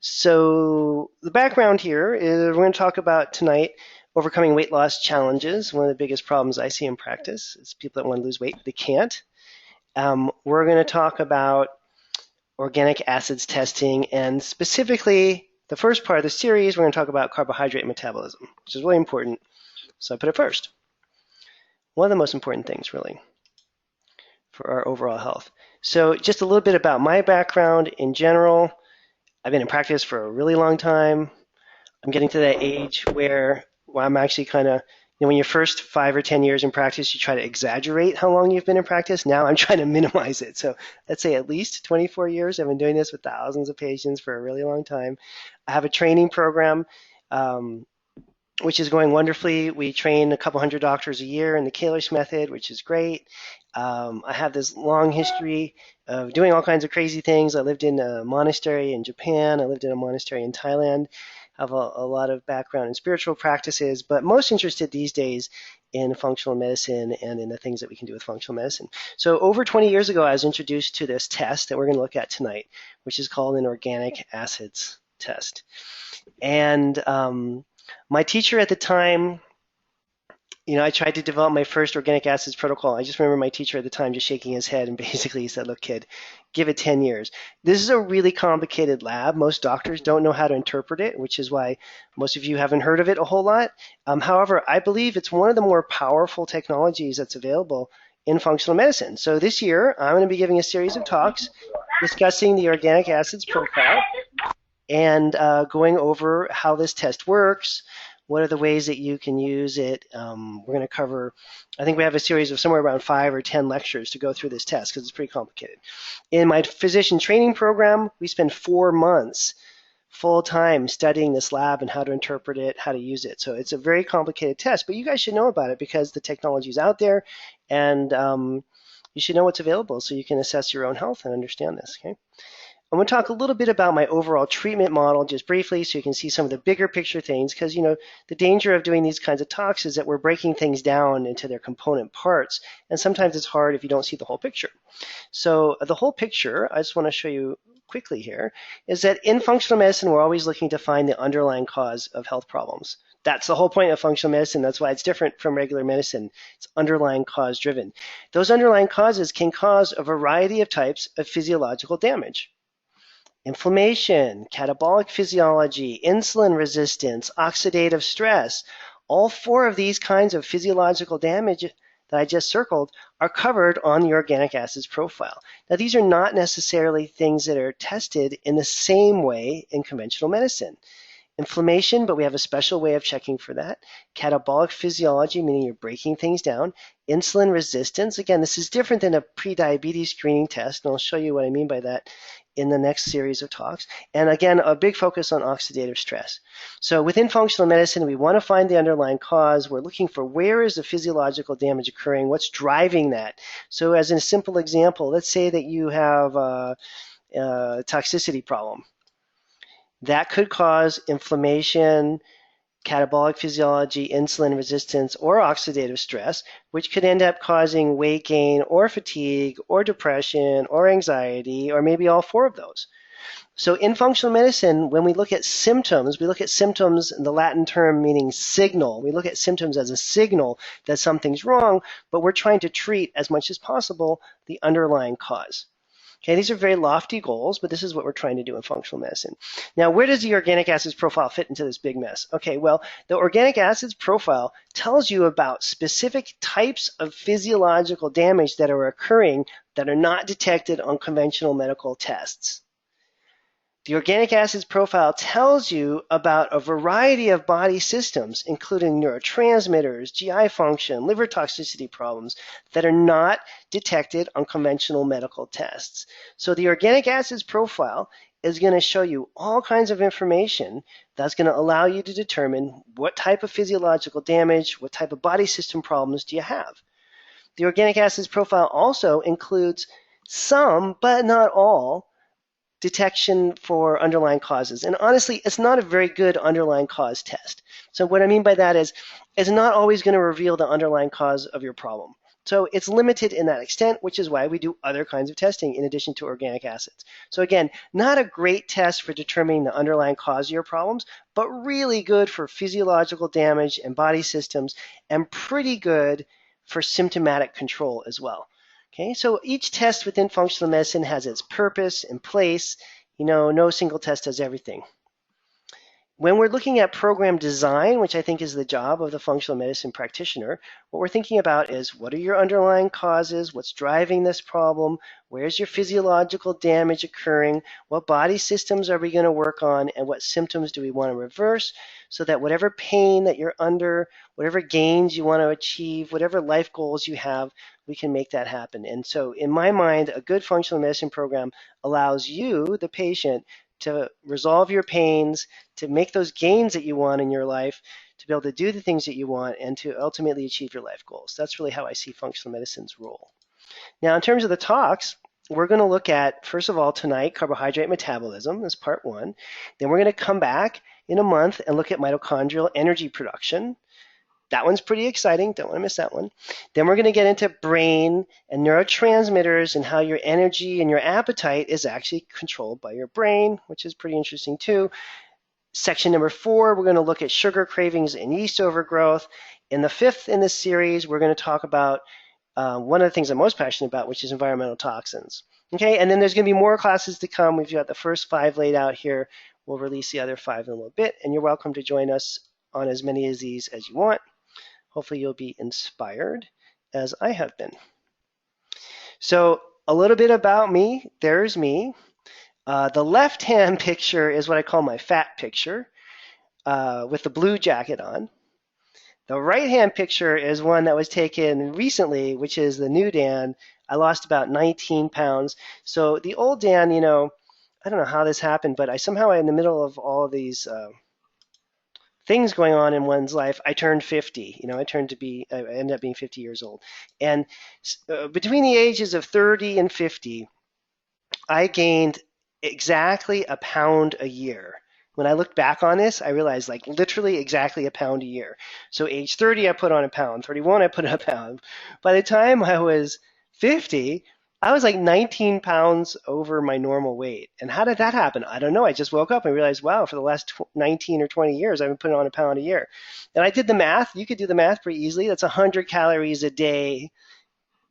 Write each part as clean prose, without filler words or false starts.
So the background here is we're going to talk about tonight overcoming weight loss challenges. One of the biggest problems I see in practice is people that want to lose weight, but they can't. We're going to talk about organic acids testing, and specifically the first part of the series, we're going to talk about carbohydrate metabolism, which is really important. So I put it first. One of the most important things, really, for our overall health. So just a little bit about my background in general. I've been in practice for a really long time. I'm getting to that age where I'm actually kind of, when you're first 5 or 10 years in practice, you try to exaggerate how long you've been in practice. Now I'm trying to minimize it. So let's say at least 24 years. I've been doing this with thousands of patients for a really long time. I have a training program, which is going wonderfully. We train a couple hundred doctors a year in the Kalish method, which is great. I have this long history of doing all kinds of crazy things. I lived in a monastery in Japan. I lived in a monastery in Thailand. I have a lot of background in spiritual practices, but most interested these days in functional medicine and in the things that we can do with functional medicine. So over 20 years ago, I was introduced to this test that we're going to look at tonight, which is called an organic acids test. And my teacher at the time, I tried to develop my first organic acids protocol. I just remember my teacher at the time just shaking his head, and basically he said, look, kid, give it 10 years. This is a really complicated lab. Most doctors don't know how to interpret it, which is why most of you haven't heard of it a whole lot. However, I believe it's one of the more powerful technologies that's available in functional medicine. So this year, I'm going to be giving a series of talks discussing the organic acids profile and going over how this test works. What are the ways that you can use it? We're going to cover, I think we have a series of somewhere around 5 or 10 lectures to go through this test because it's pretty complicated. In my physician training program, we spend 4 months full time studying this lab and how to interpret it, how to use it. So it's a very complicated test, but you guys should know about it because the technology is out there, and you should know what's available so you can assess your own health and understand this. Okay. I'm going to talk a little bit about my overall treatment model just briefly so you can see some of the bigger picture things, because the danger of doing these kinds of talks is that we're breaking things down into their component parts, and sometimes it's hard if you don't see the whole picture. So the whole picture, I just want to show you quickly here, is that in functional medicine we're always looking to find the underlying cause of health problems. That's the whole point of functional medicine. That's why it's different from regular medicine. It's underlying cause driven. Those underlying causes can cause a variety of types of physiological damage. Inflammation, catabolic physiology, insulin resistance, oxidative stress, all 4 of these kinds of physiological damage that I just circled are covered on the organic acids profile. Now, these are not necessarily things that are tested in the same way in conventional medicine. Inflammation, but we have a special way of checking for that. Catabolic physiology, meaning you're breaking things down. Insulin resistance, again, this is different than a pre-diabetes screening test, and I'll show you what I mean by that in the next series of talks. And again, a big focus on oxidative stress. So within functional medicine, we want to find the underlying cause. We're looking for where is the physiological damage occurring, what's driving that. So as in a simple example, let's say that you have a toxicity problem. That could cause inflammation, catabolic physiology, insulin resistance, or oxidative stress, which could end up causing weight gain or fatigue or depression or anxiety or maybe all 4 of those. So in functional medicine, when we look at symptoms, the Latin term meaning signal. We look at symptoms as a signal that something's wrong, but we're trying to treat as much as possible the underlying cause. Okay, these are very lofty goals, but this is what we're trying to do in functional medicine. Now, where does the organic acids profile fit into this big mess? Okay, well, the organic acids profile tells you about specific types of physiological damage that are occurring that are not detected on conventional medical tests. The organic acids profile tells you about a variety of body systems, including neurotransmitters, GI function, liver toxicity problems that are not detected on conventional medical tests. So the organic acids profile is going to show you all kinds of information that's going to allow you to determine what type of physiological damage, what type of body system problems do you have. The organic acids profile also includes some, but not all, detection for underlying causes. And honestly, it's not a very good underlying cause test. So what I mean by that is it's not always going to reveal the underlying cause of your problem. So it's limited in that extent, which is why we do other kinds of testing in addition to organic acids. So again, not a great test for determining the underlying cause of your problems, but really good for physiological damage and body systems, and pretty good for symptomatic control as well. Okay, so each test within functional medicine has its purpose and place. No single test does everything. When we're looking at program design, which I think is the job of the functional medicine practitioner, what we're thinking about is what are your underlying causes, what's driving this problem, where's your physiological damage occurring, what body systems are we going to work on, and what symptoms do we want to reverse, so that whatever pain that you're under, whatever gains you want to achieve, whatever life goals you have, we can make that happen. And so in my mind, a good functional medicine program allows you, the patient, to resolve your pains, to make those gains that you want in your life, to be able to do the things that you want, and to ultimately achieve your life goals. That's really how I see functional medicine's role. Now, in terms of the talks, we're going to look at, first of all, tonight, carbohydrate metabolism as part one. Then we're going to come back in a month and look at mitochondrial energy production. That one's pretty exciting. Don't want to miss that one. Then we're going to get into brain and neurotransmitters and how your energy and your appetite is actually controlled by your brain, which is pretty interesting too. Section number 4, we're going to look at sugar cravings and yeast overgrowth. In the 5th in this series, we're going to talk about one of the things I'm most passionate about, which is environmental toxins. Okay, and then there's going to be more classes to come. We've got the first 5 laid out here. We'll release the other 5 in a little bit, and you're welcome to join us on as many of these as you want. Hopefully you'll be inspired as I have been. So a little bit about me. There's me. The left-hand picture is what I call my fat picture with the blue jacket on. The right-hand picture is one that was taken recently, which is the new Dan. I lost about 19 pounds. So the old Dan, I don't know how this happened, but I somehow in the middle of all of these things going on in one's life, I turned 50. I ended up being 50 years old. And between the ages of 30 and 50, I gained exactly a pound a year. When I looked back on this, I realized literally exactly a pound a year. So age 30, I put on a pound. 31, I put on a pound. By the time I was 50, I was 19 pounds over my normal weight. And how did that happen? I don't know. I just woke up and realized, wow, for the last 19 or 20 years, I've been putting on a pound a year. And I did the math. You could do the math pretty easily. That's 100 calories a day.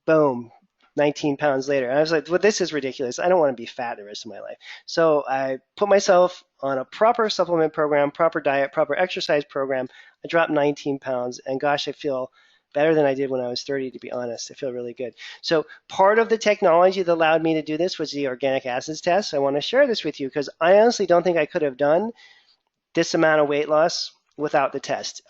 Boom. 19 pounds later. And I was like, well, this is ridiculous. I don't want to be fat the rest of my life. So I put myself on a proper supplement program, proper diet, proper exercise program. I dropped 19 pounds. And gosh, I feel better than I did when I was 30, to be honest. I feel really good. So part of the technology that allowed me to do this was the organic acids test. I want to share this with you because I honestly don't think I could have done this amount of weight loss without the test.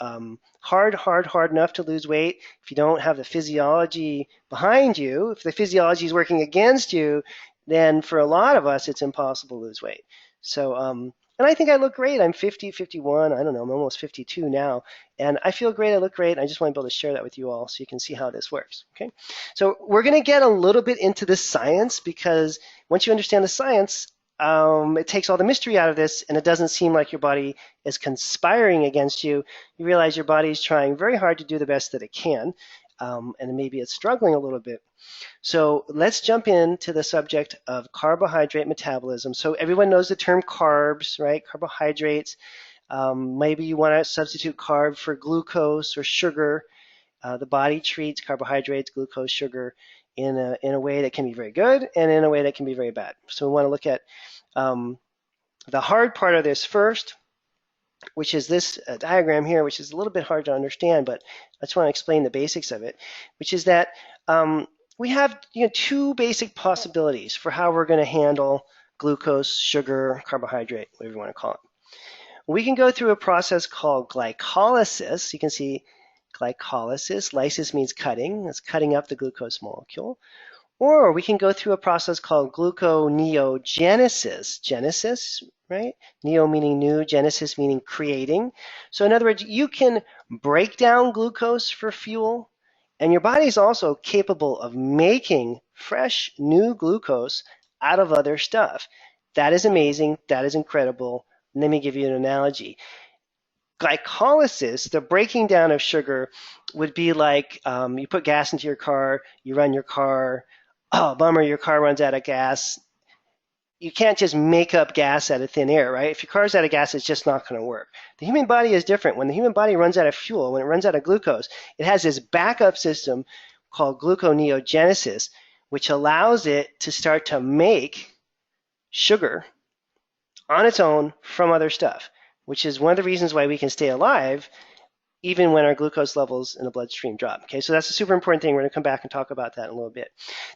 Hard enough to lose weight. If you don't have the physiology behind you, if the physiology is working against you, then for a lot of us, it's impossible to lose weight. So, and I think I look great. I'm 50, 51. I don't know. I'm almost 52 now. And I feel great. I look great. And I just want to be able to share that with you all so you can see how this works. Okay. So we're going to get a little bit into the science because once you understand the science, it takes all the mystery out of this, and it doesn't seem like your body is conspiring against you. You realize your body is trying very hard to do the best that it can, and maybe it's struggling a little bit. So let's jump into the subject of carbohydrate metabolism. So everyone knows the term carbs, right? Carbohydrates. Maybe you want to substitute carb for glucose or sugar. The body treats carbohydrates, glucose, sugar in a way that can be very good and in a way that can be very bad. So we want to look at the hard part of this first, which is this diagram here, which is a little bit hard to understand, but I just want to explain the basics of it, which is that we have 2 basic possibilities for how we're going to handle glucose, sugar, carbohydrate, whatever you want to call it. We can go through a process called glycolysis. You can see glycolysis. Lysis means cutting. That's cutting up the glucose molecule. Or we can go through a process called gluconeogenesis. Genesis, right? Neo meaning new, genesis meaning creating. So in other words, you can break down glucose for fuel, and your body is also capable of making fresh, new glucose out of other stuff. That is amazing. That is incredible. Let me give you an analogy. Glycolysis, the breaking down of sugar, would be like you put gas into your car, you run your car, oh, bummer, your car runs out of gas. You can't just make up gas out of thin air, right? If your car's out of gas, it's just not going to work. The human body is different. When the human body runs out of fuel, when it runs out of glucose, it has this backup system called gluconeogenesis, which allows it to start to make sugar on its own from other stuff, which is one of the reasons why we can stay alive even when our glucose levels in the bloodstream drop. Okay, so that's a super important thing. We're going to come back and talk about that in a little bit.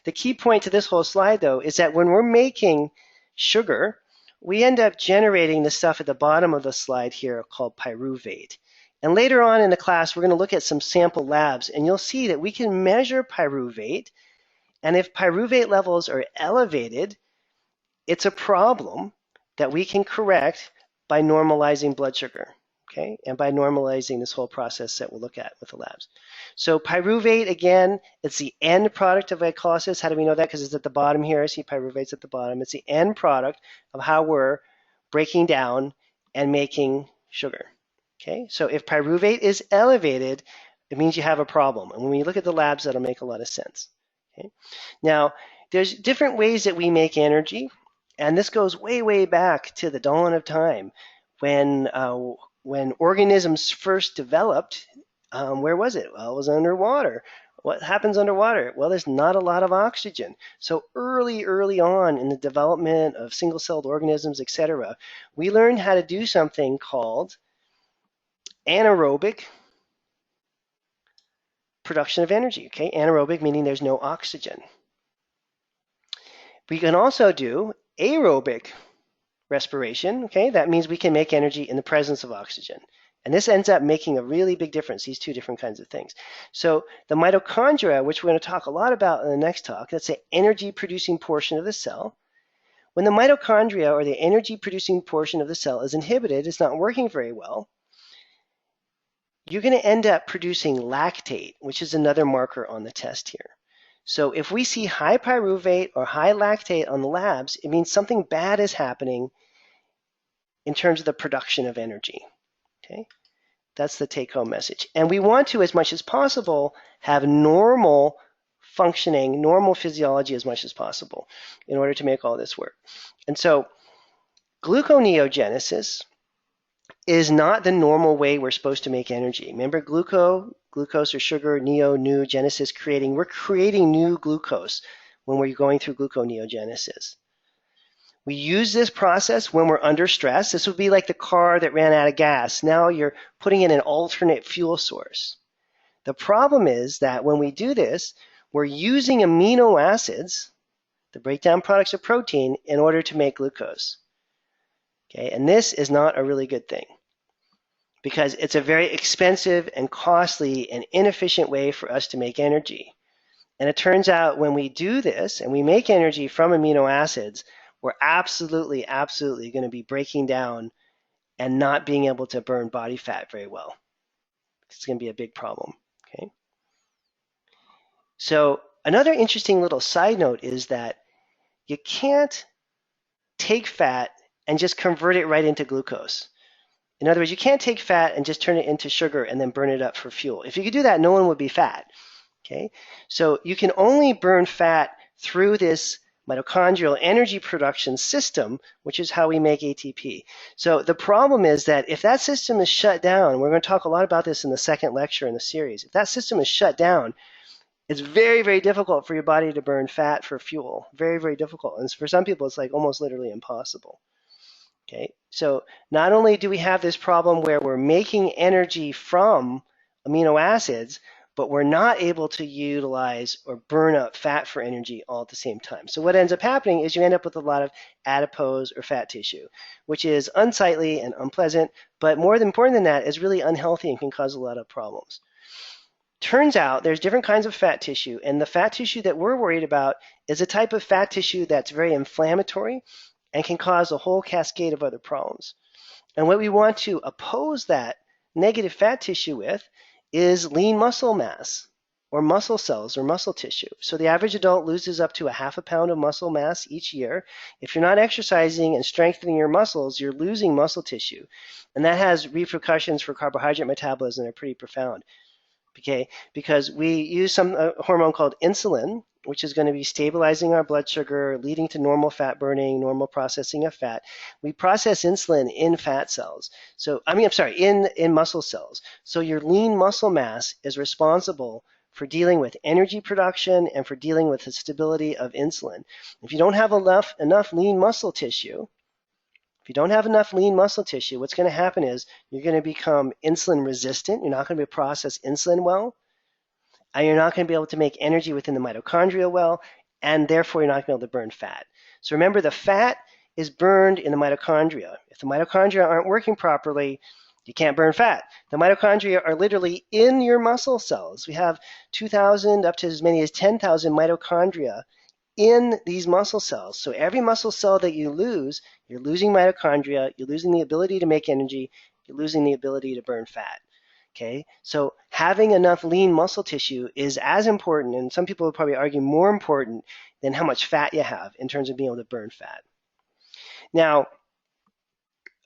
The key point to this whole slide, though, is that when we're making sugar, we end up generating the stuff at the bottom of the slide here called pyruvate. And later on in the class, we're going to look at some sample labs, and you'll see that we can measure pyruvate. And if pyruvate levels are elevated, it's a problem that we can correct by normalizing blood sugar, okay, and by normalizing this whole process that we'll look at with the labs. So pyruvate, again, it's the end product of glycolysis. How do we know that? Because it's at the bottom here. See, pyruvate's at the bottom. It's the end product of how we're breaking down and making sugar, okay? So if pyruvate is elevated, it means you have a problem. And when you look at the labs, that'll make a lot of sense, okay? Now, there's different ways that we make energy. And this goes way, way back to the dawn of time when organisms first developed. Where was it? Well, it was underwater. What happens underwater? Well, there's not a lot of oxygen. So early on in the development of single-celled organisms, etc., we learned how to do something called anaerobic production of energy. Okay, anaerobic meaning there's no oxygen. We can also do aerobic respiration, okay? That means we can make energy in the presence of oxygen. And this ends up making a really big difference, these two different kinds of things. So the mitochondria, which we're going to talk a lot about in the next talk, that's the energy-producing portion of the cell. When the mitochondria, or the energy-producing portion of the cell, is inhibited, it's not working very well, you're going to end up producing lactate, which is another marker on the test here. So if we see high pyruvate or high lactate on the labs, it means something bad is happening in terms of the production of energy. Okay, that's the take-home message. And we want to, as much as possible, have normal functioning, normal physiology as much as possible in order to make all this work. And so gluconeogenesis is not the normal way we're supposed to make energy. Remember, glucose or sugar, new, genesis, creating. We're creating new glucose when we're going through gluconeogenesis. We use this process when we're under stress. This would be like the car that ran out of gas. Now you're putting in an alternate fuel source. The problem is that when we do this, we're using amino acids, the breakdown products of protein, in order to make glucose. Okay, and this is not a really good thing because it's a very expensive and costly and inefficient way for us to make energy. And it turns out when we do this and we make energy from amino acids, we're absolutely going to be breaking down and not being able to burn body fat very well. It's going to be a big problem. Okay. So another interesting little side note is that you can't take fat and just convert it right into glucose. In other words, you can't take fat and just turn it into sugar and then burn it up for fuel. If you could do that, no one would be fat. Okay? So you can only burn fat through this mitochondrial energy production system, which is how we make ATP. So the problem is that if that system is shut down, we're going to talk a lot about this in the second lecture in the series. If that system is shut down, it's very, very difficult for your body to burn fat for fuel. Very, very difficult. And for some people, it's like almost literally impossible. Okay, so not only do we have this problem where we're making energy from amino acids, but we're not able to utilize or burn up fat for energy all at the same time. So what ends up happening is you end up with a lot of adipose or fat tissue, which is unsightly and unpleasant, but more important than that, is really unhealthy and can cause a lot of problems. Turns out there's different kinds of fat tissue, and the fat tissue that we're worried about is a type of fat tissue that's very inflammatory and can cause a whole cascade of other problems. And what we want to oppose that negative fat tissue with is lean muscle mass. or muscle cells or muscle tissue. So the average adult loses up to a half a pound of muscle mass each year. If you're not exercising and strengthening your muscles, you're losing muscle tissue. And that has repercussions for carbohydrate metabolism that are pretty profound. Okay, because we use some hormone called insulin, which is going to be stabilizing our blood sugar, leading to normal fat burning, normal processing of fat. We process insulin in fat cells. In muscle cells. So your lean muscle mass is responsible for dealing with energy production and for dealing with the stability of insulin. If you don't have enough lean muscle tissue, what's going to happen is you're going to become insulin resistant. You're not going to be able to process insulin well, and you're not going to be able to make energy within the mitochondria well, and therefore you're not going to be able to burn fat. So remember, the fat is burned in the mitochondria. If the mitochondria aren't working properly, you can't burn fat. The mitochondria are literally in your muscle cells. We have 2,000 up to as many as 10,000 mitochondria in these muscle cells. So every muscle cell that you lose, you're losing mitochondria, you're losing the ability to make energy, you're losing the ability to burn fat. Okay, so having enough lean muscle tissue is as important, and some people would probably argue more important than how much fat you have in terms of being able to burn fat. Now,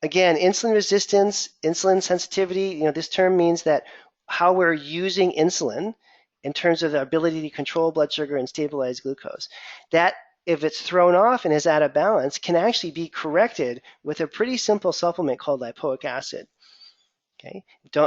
again, insulin resistance, insulin sensitivity, this term means that how we're using insulin in terms of the ability to control blood sugar and stabilize glucose. That, if it's thrown off and is out of balance, can actually be corrected with a pretty simple supplement called lipoic acid. Okay.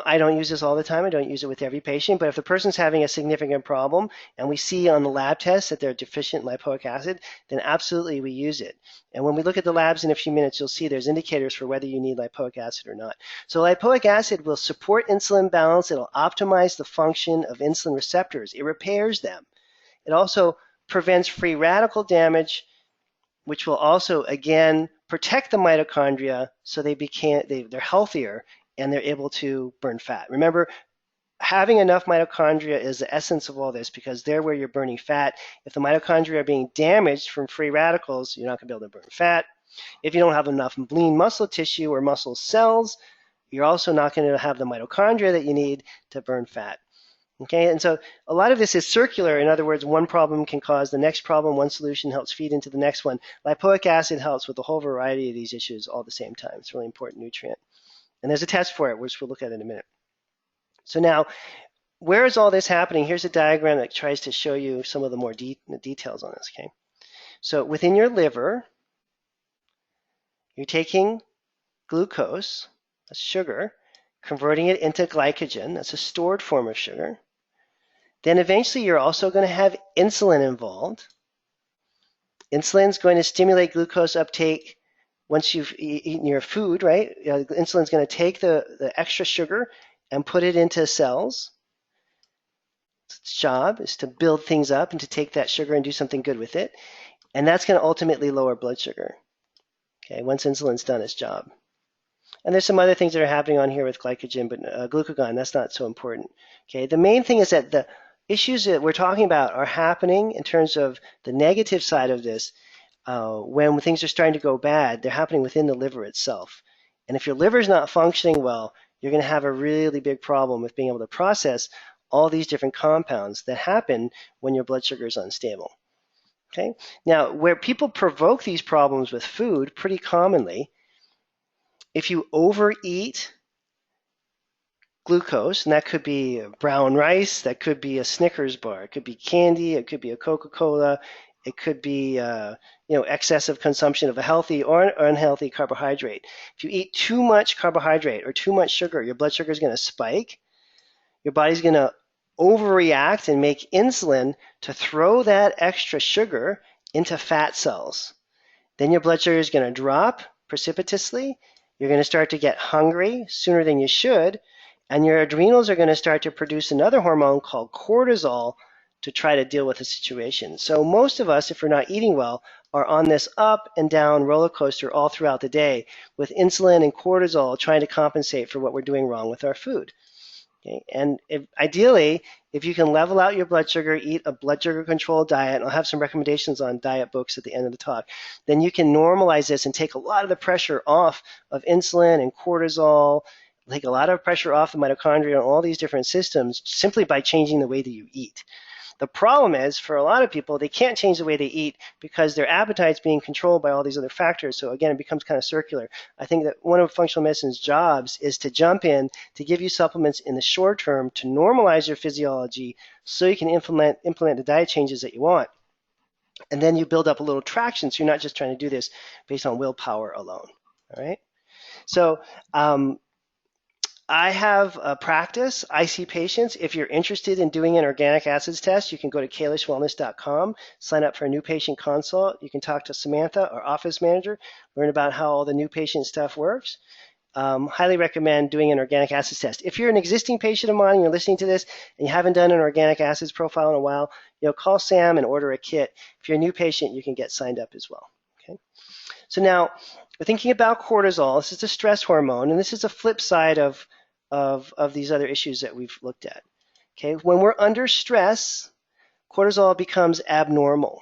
I don't use this all the time. I don't use it with every patient, but if the person's having a significant problem and we see on the lab test that they're deficient in lipoic acid, then absolutely we use it. And when we look at the labs in a few minutes, you'll see there's indicators for whether you need lipoic acid or not. So lipoic acid will support insulin balance. It'll optimize the function of insulin receptors. It repairs them. It also prevents free radical damage, which will also, again, protect the mitochondria so they're healthier and they're able to burn fat. Remember, having enough mitochondria is the essence of all this because they're where you're burning fat. If the mitochondria are being damaged from free radicals, you're not going to be able to burn fat. If you don't have enough lean muscle tissue or muscle cells, you're also not going to have the mitochondria that you need to burn fat. Okay, and so a lot of this is circular. In other words, one problem can cause the next problem. One solution helps feed into the next one. Lipoic acid helps with a whole variety of these issues all at the same time. It's a really important nutrient. And there's a test for it, which we'll look at in a minute. So now, where is all this happening? Here's a diagram that tries to show you some of the more details on this. Okay, so within your liver, you're taking glucose, that's sugar, converting it into glycogen, that's a stored form of sugar. Then eventually you're also going to have insulin involved. Insulin's going to stimulate glucose uptake once you've eaten your food, right? Insulin's going to take the extra sugar and put it into cells. Its job is to build things up and to take that sugar and do something good with it. And that's going to ultimately lower blood sugar, okay, once insulin's done its job. And there's some other things that are happening on here with glycogen, but glucagon, that's not so important. Okay, the main thing is that the issues that we're talking about are happening in terms of the negative side of this. When things are starting to go bad, they're happening within the liver itself. And if your liver's not functioning well, you're going to have a really big problem with being able to process all these different compounds that happen when your blood sugar is unstable. Okay? Now, where people provoke these problems with food pretty commonly, if you overeat glucose, and that could be brown rice, that could be a Snickers bar, it could be candy, it could be a Coca-Cola, it could be excessive consumption of a healthy or unhealthy carbohydrate. If you eat too much carbohydrate or too much sugar, your blood sugar is going to spike. Your body's going to overreact and make insulin to throw that extra sugar into fat cells. Then your blood sugar is going to drop precipitously. You're going to start to get hungry sooner than you should, and your adrenals are going to start to produce another hormone called cortisol to try to deal with the situation. So most of us, if we're not eating well, are on this up and down roller coaster all throughout the day with insulin and cortisol trying to compensate for what we're doing wrong with our food. Okay? And ideally, if you can level out your blood sugar, eat a blood sugar controlled diet, and I'll have some recommendations on diet books at the end of the talk, then you can normalize this and take a lot of the pressure off of insulin and cortisol, take a lot of pressure off the mitochondria and all these different systems simply by changing the way that you eat. The problem is, for a lot of people, they can't change the way they eat because their appetite's being controlled by all these other factors. So again, it becomes kind of circular. I think that one of functional medicine's jobs is to jump in to give you supplements in the short term to normalize your physiology so you can implement the diet changes that you want. And then you build up a little traction so you're not just trying to do this based on willpower alone. All right? So I have a practice. I see patients. If you're interested in doing an organic acids test, you can go to kalishwellness.com, sign up for a new patient consult. You can talk to Samantha, our office manager, learn about how all the new patient stuff works. Highly recommend doing an organic acids test. If you're an existing patient of mine and you're listening to this and you haven't done an organic acids profile in a while, call Sam and order a kit. If you're a new patient, you can get signed up as well. Okay. So now we're thinking about cortisol. This is the stress hormone, and this is a flip side of these other issues that we've looked at. Okay, when we're under stress, cortisol becomes abnormal.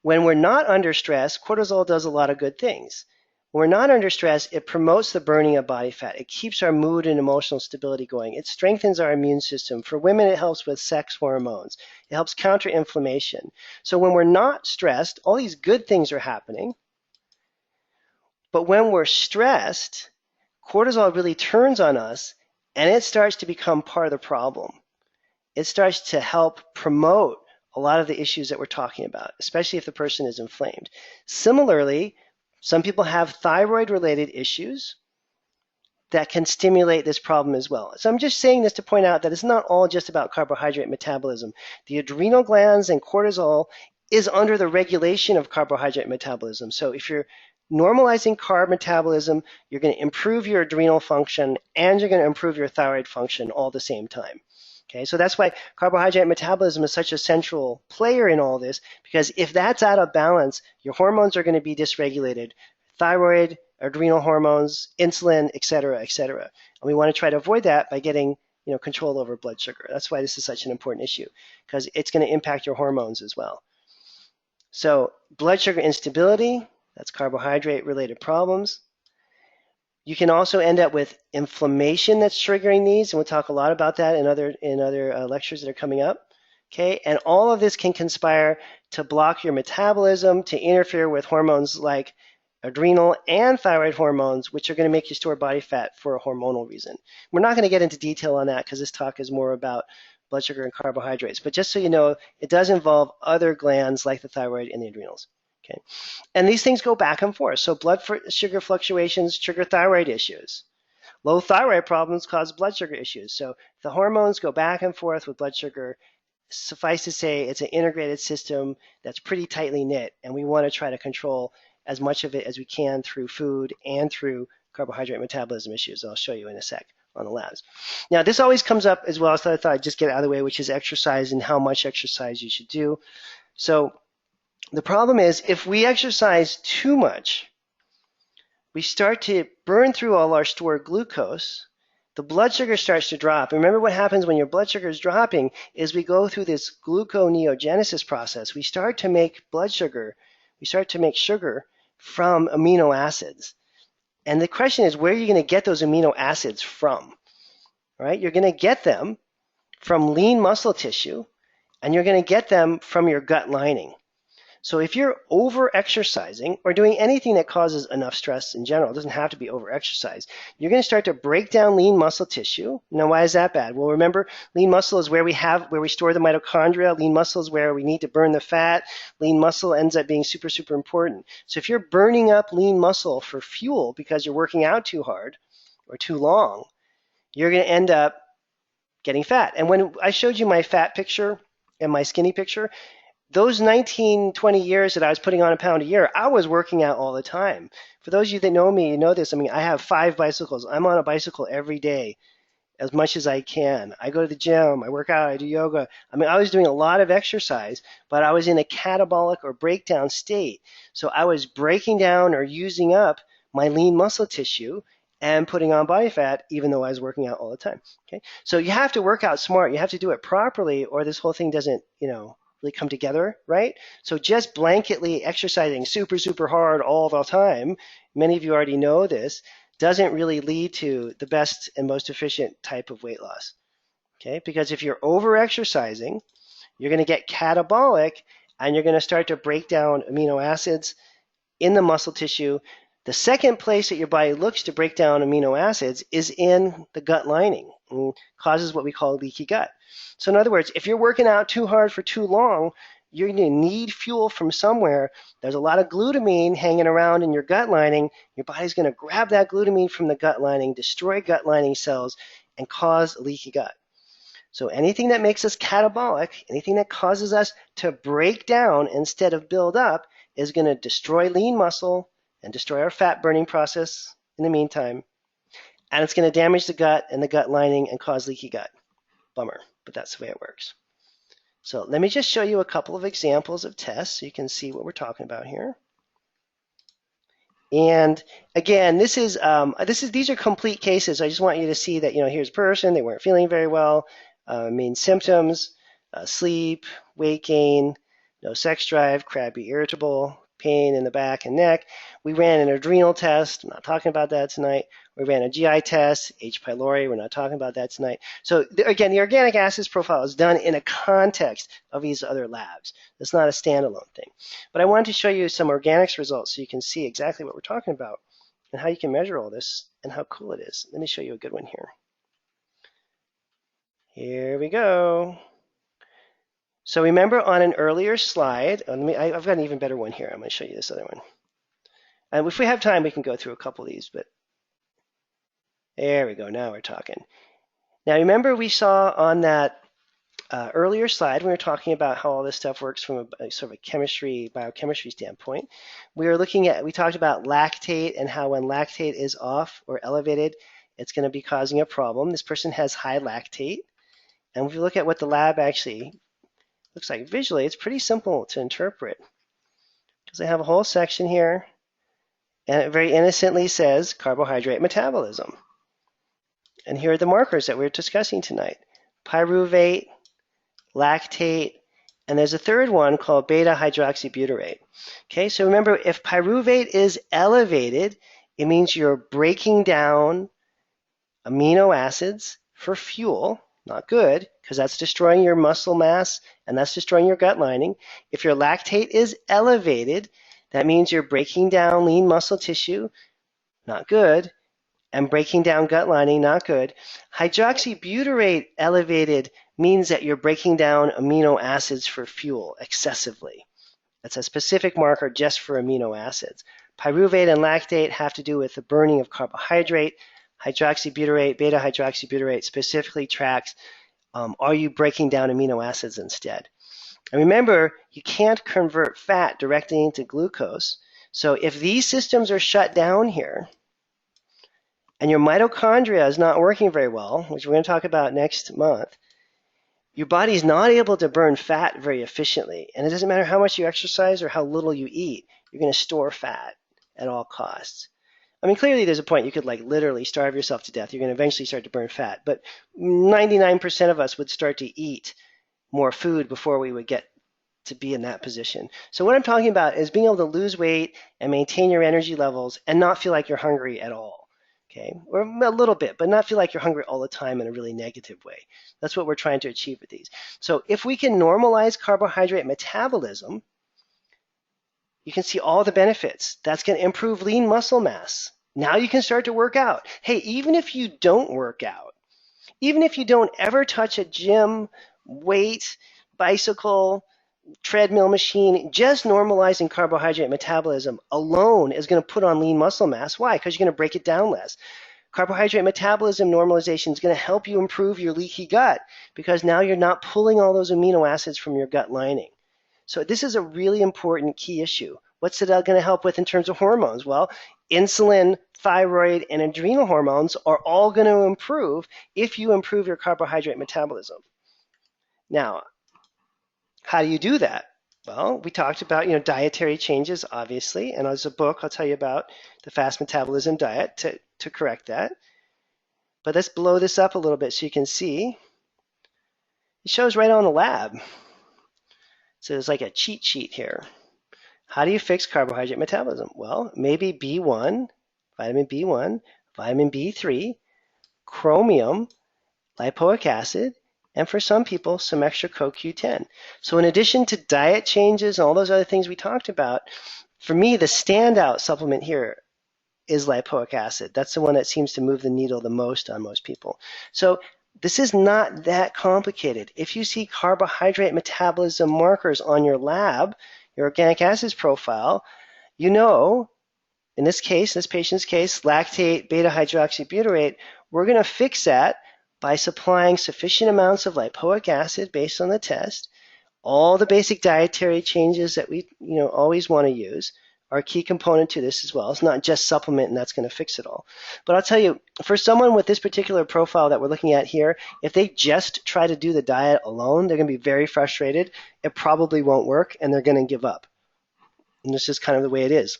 When we're not under stress, cortisol does a lot of good things. When we're not under stress, it promotes the burning of body fat. It keeps our mood and emotional stability going. It strengthens our immune system. For women, it helps with sex hormones. It helps counter inflammation. So when we're not stressed, all these good things are happening. But when we're stressed, cortisol really turns on us, and it starts to become part of the problem. It starts to help promote a lot of the issues that we're talking about, especially if the person is inflamed. Similarly, some people have thyroid-related issues that can stimulate this problem as well. So I'm just saying this to point out that it's not all just about carbohydrate metabolism. The adrenal glands and cortisol is under the regulation of carbohydrate metabolism. So if you're normalizing carb metabolism, you're going to improve your adrenal function and you're going to improve your thyroid function all at the same time. Okay, so that's why carbohydrate metabolism is such a central player in all this, because if that's out of balance, your hormones are going to be dysregulated. Thyroid, adrenal hormones, insulin, et cetera, et cetera. And we want to try to avoid that by getting control over blood sugar. That's why this is such an important issue, because it's going to impact your hormones as well. So blood sugar instability, that's carbohydrate-related problems. You can also end up with inflammation that's triggering these, and we'll talk a lot about that in other lectures that are coming up. Okay, and all of this can conspire to block your metabolism, to interfere with hormones like adrenal and thyroid hormones, which are going to make you store body fat for a hormonal reason. We're not going to get into detail on that because this talk is more about blood sugar and carbohydrates. But just so you know, it does involve other glands like the thyroid and the adrenals. Okay, and these things go back and forth. So blood sugar fluctuations trigger thyroid issues. Low thyroid problems cause blood sugar issues. So the hormones go back and forth with blood sugar. Suffice to say, it's an integrated system that's pretty tightly knit, and we want to try to control as much of it as we can through food and through carbohydrate metabolism issues. I'll show you in a sec on the labs. Now, this always comes up as well, so I thought I'd just get it out of the way, which is exercise and how much exercise you should do. So the problem is, if we exercise too much, we start to burn through all our stored glucose. The blood sugar starts to drop. Remember what happens when your blood sugar is dropping is we go through this gluconeogenesis process. We start to make blood sugar. We start to make sugar from amino acids. And the question is, where are you going to get those amino acids from? All right? You're going to get them from lean muscle tissue, and you're going to get them from your gut lining. So if you're over-exercising or doing anything that causes enough stress in general, it doesn't have to be over-exercise, you're going to start to break down lean muscle tissue. Now, why is that bad? Well, remember, lean muscle is where we store the mitochondria. Lean muscle is where we need to burn the fat. Lean muscle ends up being super, super important. So if you're burning up lean muscle for fuel because you're working out too hard or too long, you're going to end up getting fat. And when I showed you my fat picture and my skinny picture, those 19, 20 years that I was putting on a pound a year, I was working out all the time. For those of you that know me, you know this. I mean, I have 5 bicycles. I'm on a bicycle every day as much as I can. I go to the gym. I work out. I do yoga. I mean, I was doing a lot of exercise, but I was in a catabolic or breakdown state. So I was breaking down or using up my lean muscle tissue and putting on body fat, even though I was working out all the time. Okay, so you have to work out smart. You have to do it properly, or this whole thing doesn't, really come together, right? So just blanketly exercising super, super hard all the time, many of you already know this, doesn't really lead to the best and most efficient type of weight loss. Okay, because if you're over-exercising, you're going to get catabolic, and you're going to start to break down amino acids in the muscle tissue. The second place that your body looks to break down amino acids is in the gut lining, and causes what we call leaky gut. So in other words, if you're working out too hard for too long, you're going to need fuel from somewhere. There's a lot of glutamine hanging around in your gut lining. Your body's going to grab that glutamine from the gut lining, destroy gut lining cells, and cause leaky gut. So anything that makes us catabolic, anything that causes us to break down instead of build up, is going to destroy lean muscle and destroy our fat burning process in the meantime. And it's going to damage the gut and the gut lining and cause leaky gut. Bummer, but that's the way it works. So let me just show you a couple of examples of tests so you can see what we're talking about here. And again, these are complete cases. I just want you to see that, here's a person, they weren't feeling very well. Main symptoms, sleep, weight gain, no sex drive, crabby, irritable, pain in the back and neck. We ran an adrenal test. I'm not talking about that tonight. We ran a GI test, H. pylori. We're not talking about that tonight. So again, the organic acids profile is done in a context of these other labs. It's not a standalone thing. But I wanted to show you some organics results so you can see exactly what we're talking about and how you can measure all this and how cool it is. Let me show you a good one here. Here we go. So remember on an earlier slide, I've got an even better one here. I'm going to show you this other one. And if we have time, we can go through a couple of these, but there we go. Now we're talking. Now remember we saw on that earlier slide, we were talking about how all this stuff works from a sort of a biochemistry standpoint. We talked about lactate and how when lactate is off or elevated, it's going to be causing a problem. This person has high lactate. And if you look at what the lab actually looks like visually, it's pretty simple to interpret. Because I have a whole section here, and it very innocently says carbohydrate metabolism. And here are the markers that we're discussing tonight. Pyruvate, lactate, and there's a third one called beta-hydroxybutyrate. Okay, so remember, if pyruvate is elevated, it means you're breaking down amino acids for fuel. Not good, because that's destroying your muscle mass and that's destroying your gut lining. If your lactate is elevated, that means you're breaking down lean muscle tissue. Not good. And breaking down gut lining, not good. Hydroxybutyrate elevated means that you're breaking down amino acids for fuel excessively. That's a specific marker just for amino acids. Pyruvate and lactate have to do with the burning of carbohydrate. Hydroxybutyrate, beta-hydroxybutyrate specifically tracks, are you breaking down amino acids instead? And remember, you can't convert fat directly into glucose. So if these systems are shut down here, and your mitochondria is not working very well, which we're going to talk about next month, your body's not able to burn fat very efficiently. And it doesn't matter how much you exercise or how little you eat, you're going to store fat at all costs. I mean, clearly there's a point you could literally starve yourself to death. You're going to eventually start to burn fat. But 99% of us would start to eat more food before we would get to be in that position. So what I'm talking about is being able to lose weight and maintain your energy levels and not feel like you're hungry at all. Okay, or a little bit, but not feel like you're hungry all the time in a really negative way. That's what we're trying to achieve with these. So if we can normalize carbohydrate metabolism, you can see all the benefits. That's going to improve lean muscle mass. Now you can start to work out. Hey, even if you don't work out, even if you don't ever touch a gym, weight, bicycle, treadmill machine, just normalizing carbohydrate metabolism alone is going to put on lean muscle mass. Why? Because you're going to break it down less. Carbohydrate metabolism normalization is going to help you improve your leaky gut because now you're not pulling all those amino acids from your gut lining. So this is a really important key issue. What's it going to help with in terms of hormones? Well, insulin, thyroid, and adrenal hormones are all going to improve if you improve your carbohydrate metabolism. Now, how do you do that? Well, we talked about dietary changes, obviously, and there's a book I'll tell you about, the fast metabolism diet, to correct that. But let's blow this up a little bit so you can see. It shows right on the lab. So there's like a cheat sheet here. How do you fix carbohydrate metabolism? Well, maybe B1, vitamin B1, vitamin B3, chromium, lipoic acid, and for some people, some extra CoQ10. So in addition to diet changes and all those other things we talked about, for me, the standout supplement here is lipoic acid. That's the one that seems to move the needle the most on most people. So this is not that complicated. If you see carbohydrate metabolism markers on your lab, your organic acids profile, you know, in this case, this patient's case, lactate beta-hydroxybutyrate, we're going to fix that by supplying sufficient amounts of lipoic acid based on the test. All the basic dietary changes that we always want to use are a key component to this as well. It's not just supplement and that's going to fix it all. But I'll tell you, for someone with this particular profile that we're looking at here, if they just try to do the diet alone, they're going to be very frustrated. It probably won't work and they're going to give up. And this is kind of the way it is.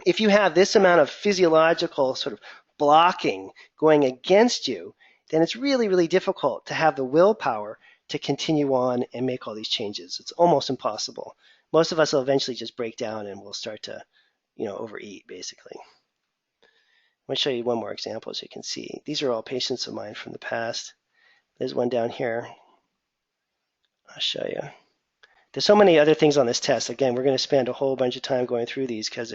If you have this amount of physiological sort of blocking going against you, then it's really, really difficult to have the willpower to continue on and make all these changes. It's almost impossible. Most of us will eventually just break down and we'll start to, overeat, basically. I'm going to show you one more example so you can see. These are all patients of mine from the past. There's one down here. I'll show you. There's so many other things on this test. Again, we're going to spend a whole bunch of time going through these because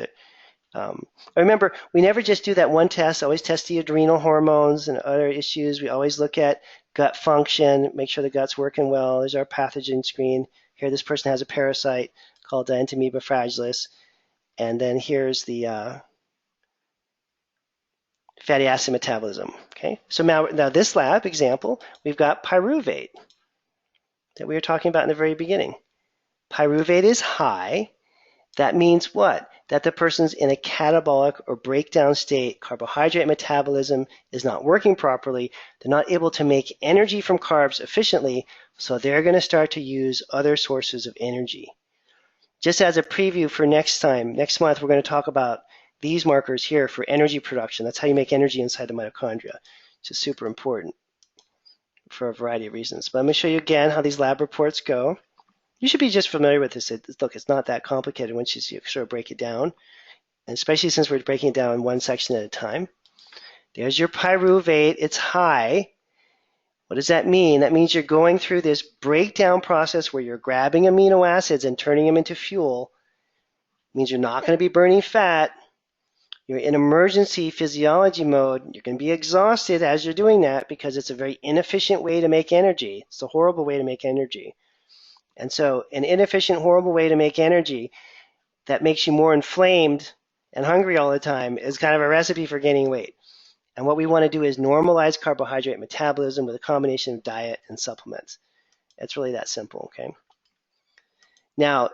remember, we never just do that one test. Always test the adrenal hormones and other issues. We always look at gut function, make sure the gut's working well. There's our pathogen screen. Here, this person has a parasite called Entamoeba fragilis. And then here's the fatty acid metabolism. Okay, so now this lab example, we've got pyruvate that we were talking about in the very beginning. Pyruvate is high. That means what? That the person's in a catabolic or breakdown state. Carbohydrate metabolism is not working properly. They're not able to make energy from carbs efficiently, so they're going to start to use other sources of energy. Just as a preview for next month, we're going to talk about these markers here for energy production. That's how you make energy inside the mitochondria, which is super important for a variety of reasons. But I'm going to show you again how these lab reports go. You should be just familiar with this. Look, it's not that complicated once you sort of break it down, and especially since we're breaking it down one section at a time. There's your pyruvate. It's high. What does that mean? That means you're going through this breakdown process where you're grabbing amino acids and turning them into fuel. It means you're not going to be burning fat. You're in emergency physiology mode. You're going to be exhausted as you're doing that because it's a very inefficient way to make energy. It's a horrible way to make energy. And so an inefficient, horrible way to make energy that makes you more inflamed and hungry all the time is kind of a recipe for gaining weight. And what we want to do is normalize carbohydrate metabolism with a combination of diet and supplements. It's really that simple, okay? Now,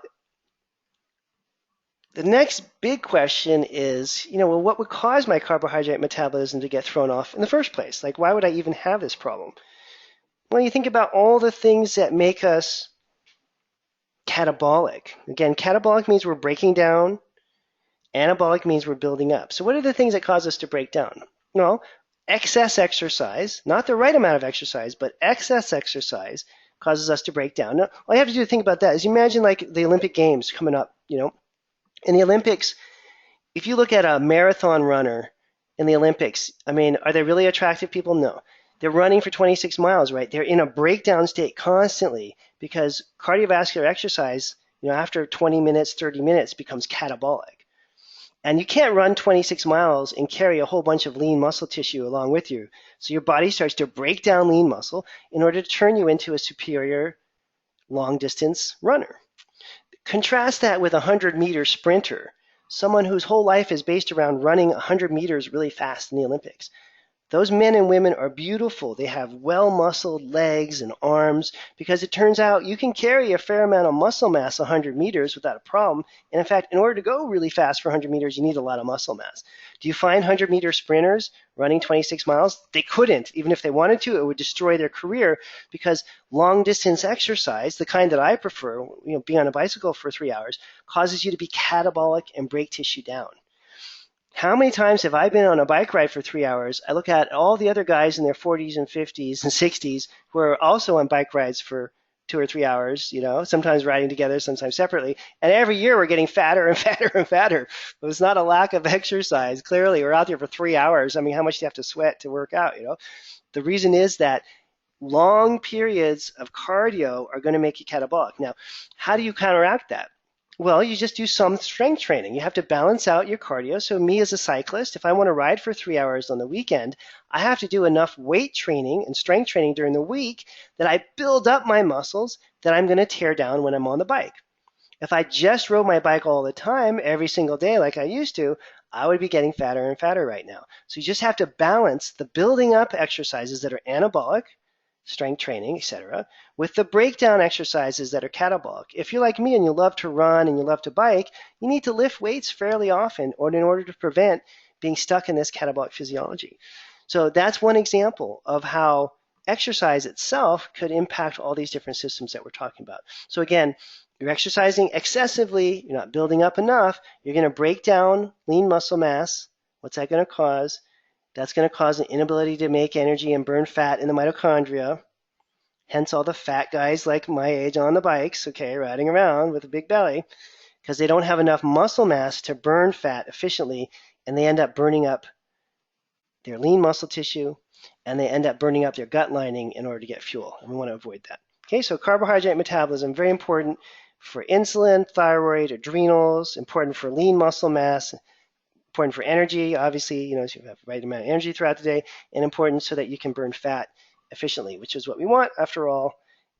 the next big question is, well, what would cause my carbohydrate metabolism to get thrown off in the first place? Like, why would I even have this problem? Well, you think about all the things that make us catabolic. Again, catabolic means we're breaking down. Anabolic means we're building up. So what are the things that cause us to break down? Well, excess exercise, not the right amount of exercise, but excess exercise causes us to break down. Now, all you have to do to think about that is imagine like the Olympic Games coming up, In the Olympics, if you look at a marathon runner in the Olympics, are they really attractive people? No. They're running for 26 miles, right? They're in a breakdown state constantly because cardiovascular exercise, after 20 minutes, 30 minutes becomes catabolic. And you can't run 26 miles and carry a whole bunch of lean muscle tissue along with you. So your body starts to break down lean muscle in order to turn you into a superior long-distance runner. Contrast that with a 100-meter sprinter, someone whose whole life is based around running 100 meters really fast in the Olympics. Those men and women are beautiful. They have well-muscled legs and arms because it turns out you can carry a fair amount of muscle mass 100 meters without a problem. And in fact, in order to go really fast for 100 meters, you need a lot of muscle mass. Do you find 100-meter sprinters running 26 miles? They couldn't. Even if they wanted to, it would destroy their career because long-distance exercise, the kind that I prefer, being on a bicycle for 3 hours, causes you to be catabolic and break tissue down. How many times have I been on a bike ride for 3 hours? I look at all the other guys in their 40s and 50s and 60s who are also on bike rides for 2 or 3 hours, sometimes riding together, sometimes separately. And every year we're getting fatter and fatter and fatter. It was not a lack of exercise. Clearly, we're out there for 3 hours. I mean, how much do you have to sweat to work out, The reason is that long periods of cardio are going to make you catabolic. Now, how do you counteract that? Well, you just do some strength training. You have to balance out your cardio. So me as a cyclist, if I want to ride for 3 hours on the weekend, I have to do enough weight training and strength training during the week that I build up my muscles that I'm going to tear down when I'm on the bike. If I just rode my bike all the time, every single day like I used to, I would be getting fatter and fatter right now. So you just have to balance the building up exercises that are anabolic, strength training, etc., with the breakdown exercises that are catabolic. If you're like me and you love to run and you love to bike, you need to lift weights fairly often in order to prevent being stuck in this catabolic physiology. So that's one example of how exercise itself could impact all these different systems that we're talking about. So again, you're exercising excessively, you're not building up enough, you're going to break down lean muscle mass. What's that going to cause? That's going to cause an inability to make energy and burn fat in the mitochondria. Hence all the fat guys like my age on the bikes, okay, riding around with a big belly, because they don't have enough muscle mass to burn fat efficiently, and they end up burning up their lean muscle tissue, and they end up burning up their gut lining in order to get fuel, and we want to avoid that. Okay, so carbohydrate metabolism, very important for insulin, thyroid, adrenals, important for lean muscle mass, important for energy, obviously, so you have the right amount of energy throughout the day, and important so that you can burn fat efficiently, which is what we want, after all,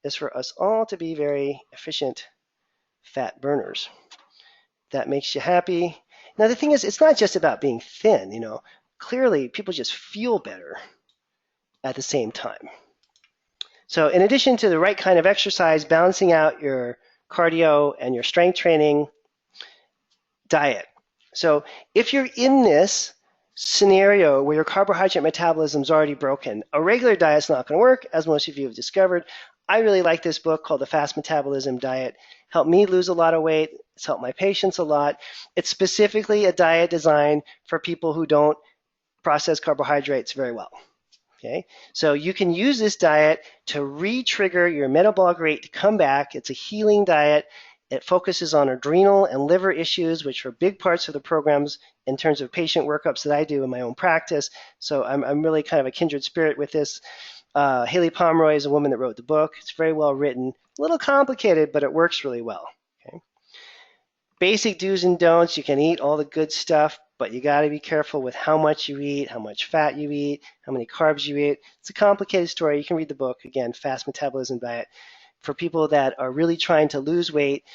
is for us all to be very efficient fat burners. That makes you happy. Now, the thing is, it's not just about being thin, Clearly, people just feel better at the same time. So in addition to the right kind of exercise, balancing out your cardio and your strength training, diet. So if you're in this scenario where your carbohydrate metabolism is already broken, a regular diet is not going to work, as most of you have discovered. I really like this book called The Fast Metabolism Diet. Helped me lose a lot of weight. It's helped my patients a lot. It's specifically a diet designed for people who don't process carbohydrates very well. Okay, so you can use this diet to re-trigger your metabolic rate to come back. It's a healing diet. It focuses on adrenal and liver issues, which are big parts of the programs in terms of patient workups that I do in my own practice. So I'm really kind of a kindred spirit with this. Haley Pomeroy is a woman that wrote the book. It's very well written, a little complicated, but it works really well. Okay. Basic do's and don'ts. You can eat all the good stuff, but you got to be careful with how much you eat, how much fat you eat, how many carbs you eat. It's a complicated story. You can read the book, again, Fast Metabolism Diet, for people that are really trying to lose weight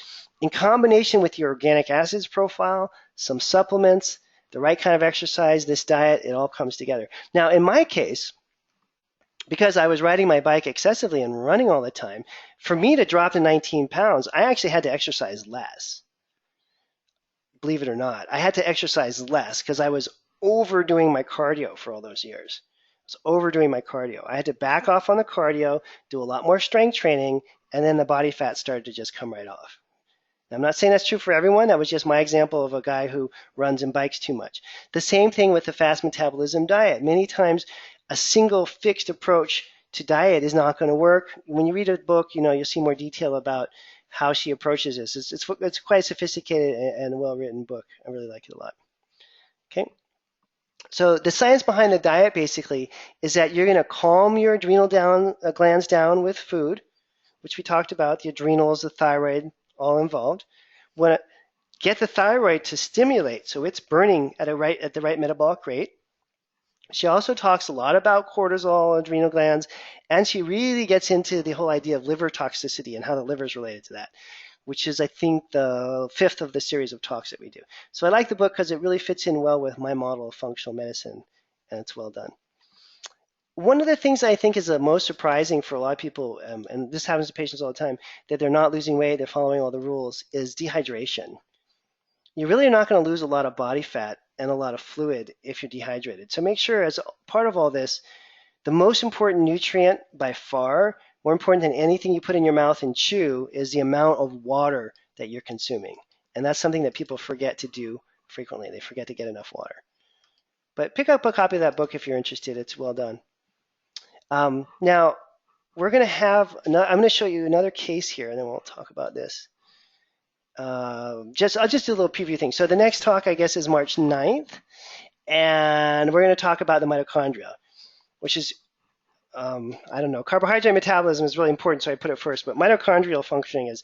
in combination with your organic acids profile, some supplements, the right kind of exercise, this diet, it all comes together. Now, in my case, because I was riding my bike excessively and running all the time, for me to drop to 19 pounds, I actually had to exercise less. Believe it or not, I had to exercise less because I was overdoing my cardio for all those years. I was overdoing my cardio. I had to back off on the cardio, do a lot more strength training, and then the body fat started to just come right off. Now, I'm not saying that's true for everyone. That was just my example of a guy who runs and bikes too much. The same thing with the fast metabolism diet. Many times, a single fixed approach to diet is not going to work. When you read a book, you'll see more detail about how she approaches this. It's quite a sophisticated and well-written book. I really like it a lot. Okay. So the science behind the diet basically is that you're going to calm your adrenal glands down with food, which we talked about, the adrenals, the thyroid, all involved. Want to get the thyroid to stimulate so it's burning at the right metabolic rate. She also talks a lot about cortisol, adrenal glands, and she really gets into the whole idea of liver toxicity and how the liver is related to that, which is, I think, the 5th of the series of talks that we do. So I like the book because it really fits in well with my model of functional medicine, and it's well done. One of the things I think is the most surprising for a lot of people, and this happens to patients all the time, that they're not losing weight, they're following all the rules, is dehydration. You really are not going to lose a lot of body fat and a lot of fluid if you're dehydrated. So make sure, as part of all this, the most important nutrient by far, more important than anything you put in your mouth and chew, is the amount of water that you're consuming. And that's something that people forget to do frequently. They forget to get enough water. But pick up a copy of that book if you're interested. It's well done. Now, we're going to have, I'm going to show you another case here, and then we'll talk about this. I'll just do a little preview thing. So the next talk, I guess, is March 9th, and we're going to talk about the mitochondria, which is, I don't know, carbohydrate metabolism is really important, so I put it first, but mitochondrial functioning is,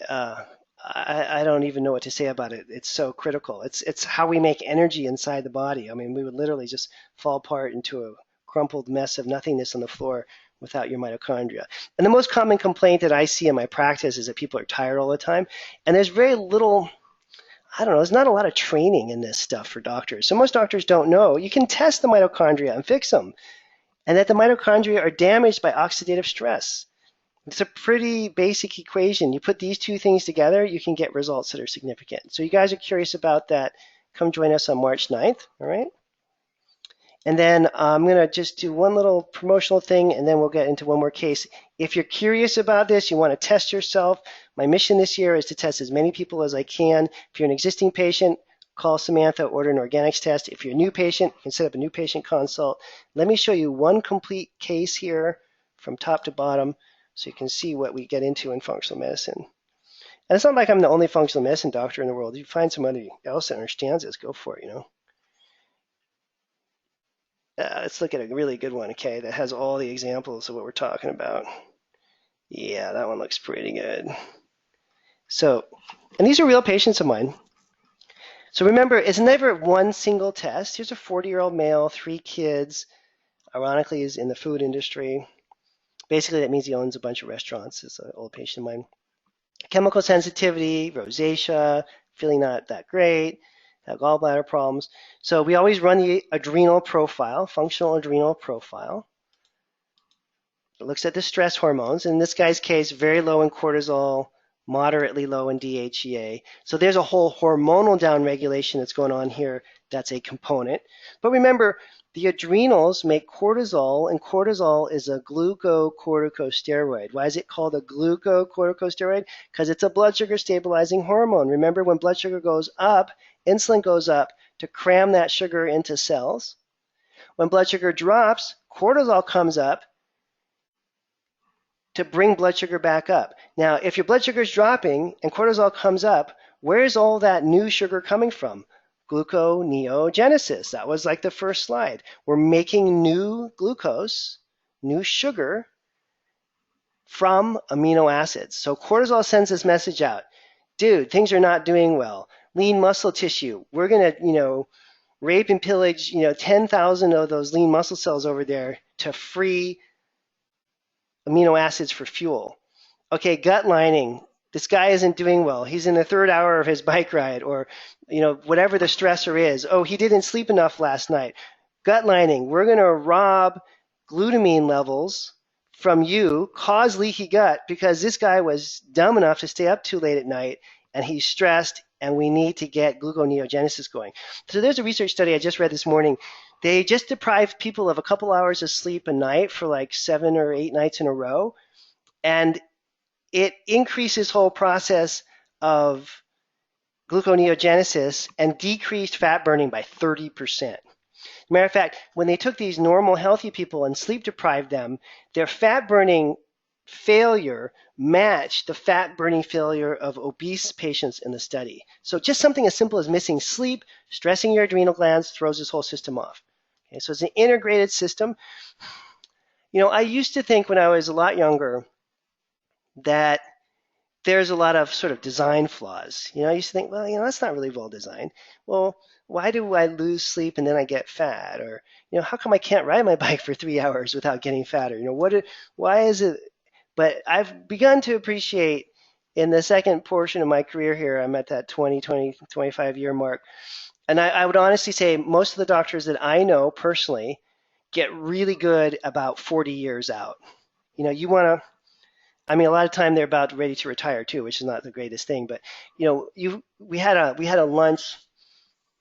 I don't even know what to say about it. It's so critical. It's how we make energy inside the body. I mean, we would literally just fall apart into a crumpled mess of nothingness on the floor without your mitochondria. And the most common complaint that I see in my practice is that people are tired all the time. And there's very little, I don't know, there's not a lot of training in this stuff for doctors. So most doctors don't know. You can test the mitochondria and fix them. And that the mitochondria are damaged by oxidative stress. It's a pretty basic equation. You put these two things together, you can get results that are significant. So you guys are curious about that, come join us on March 9th, all right? And then I'm going to just do one little promotional thing, and then we'll get into one more case. If you're curious about this, you want to test yourself, my mission this year is to test as many people as I can. If you're an existing patient, call Samantha, order an organics test. If you're a new patient, you can set up a new patient consult. Let me show you one complete case here from top to bottom, so you can see what we get into in functional medicine. And it's not like I'm the only functional medicine doctor in the world. If you find somebody else that understands this, go for it, you know. Let's look at a really good one, okay, that has all the examples of what we're talking about. Yeah, that one looks pretty good. So, and these are real patients of mine. So remember, it's never one single test. Here's a 40-year-old male, 3 kids, ironically is in the food industry. Basically, that means he owns a bunch of restaurants. It's an old patient of mine. Chemical sensitivity, rosacea, feeling not that great, have gallbladder problems. So we always run the adrenal profile, functional adrenal profile. It looks at the stress hormones. In this guy's case, very low in cortisol, moderately low in DHEA. So there's a whole hormonal downregulation that's going on here. That's a component. But remember, the adrenals make cortisol, and cortisol is a glucocorticosteroid. Why is it called a glucocorticosteroid? Because it's a blood sugar stabilizing hormone. Remember, when blood sugar goes up, insulin goes up to cram that sugar into cells. When blood sugar drops, cortisol comes up to bring blood sugar back up. Now, if your blood sugar is dropping and cortisol comes up, where's all that new sugar coming from? Gluconeogenesis. That was like the first slide. We're making new glucose, new sugar from amino acids. So cortisol sends this message out. Dude, things are not doing well. Lean muscle tissue. We're going to, rape and pillage, 10,000 of those lean muscle cells over there to free amino acids for fuel. Okay, gut lining. This guy isn't doing well. He's in the 3rd hour of his bike ride, or whatever the stressor is. Oh, he didn't sleep enough last night. Gut lining. We're going to rob glutamine levels from you, cause leaky gut, because this guy was dumb enough to stay up too late at night, and he's stressed, and we need to get gluconeogenesis going. So there's a research study I just read this morning. They just deprived people of a couple hours of sleep a night for like 7 or 8 nights in a row, and it increases whole process of gluconeogenesis and decreased fat burning by 30%. Matter of fact, when they took these normal, healthy people and sleep deprived them, their fat burning failure matched the fat burning failure of obese patients in the study. So just something as simple as missing sleep, stressing your adrenal glands throws this whole system off. Okay, so it's an integrated system. I used to think when I was a lot younger that there's a lot of sort of design flaws. I used to think, well, that's not really well designed. Well, why do I lose sleep and then I get fat? Or, how come I can't ride my bike for 3 hours without getting fatter? Why is it? But I've begun to appreciate in the second portion of my career here, I'm at that 25 year mark. And I would honestly say most of the doctors that I know personally get really good about 40 years out. You want to, a lot of time they're about ready to retire too, which is not the greatest thing. But we had a lunch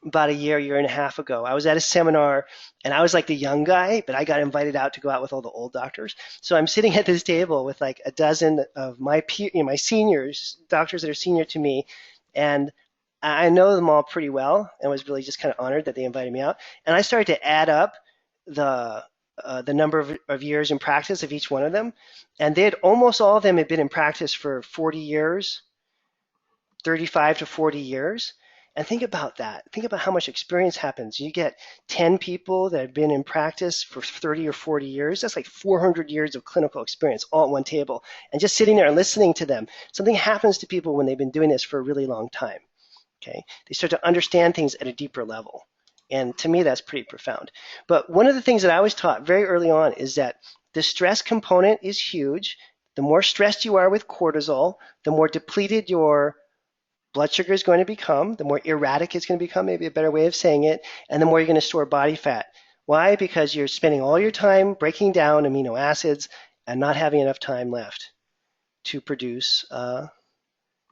about a year and a half ago. I was at a seminar, and I was like the young guy, but I got invited out to go out with all the old doctors. So I'm sitting at this table with like a dozen of my my seniors, doctors that are senior to me, and I know them all pretty well, and was really just kind of honored that they invited me out. And I started to add up the the number of years in practice of each one of them, and almost all of them had been in practice for 40 years, 35 to 40 years. And think about that. Think about how much experience happens. You get 10 people that have been in practice for 30 or 40 years. That's like 400 years of clinical experience all at one table. And just sitting there and listening to them, something happens to people when they've been doing this for a really long time. Okay? They start to understand things at a deeper level. And to me, that's pretty profound. But one of the things that I was taught very early on is that the stress component is huge. The more stressed you are with cortisol, the more depleted your blood sugar is going to become, the more erratic it's going to become, maybe a better way of saying it, and the more you're going to store body fat. Why? Because you're spending all your time breaking down amino acids and not having enough time left to produce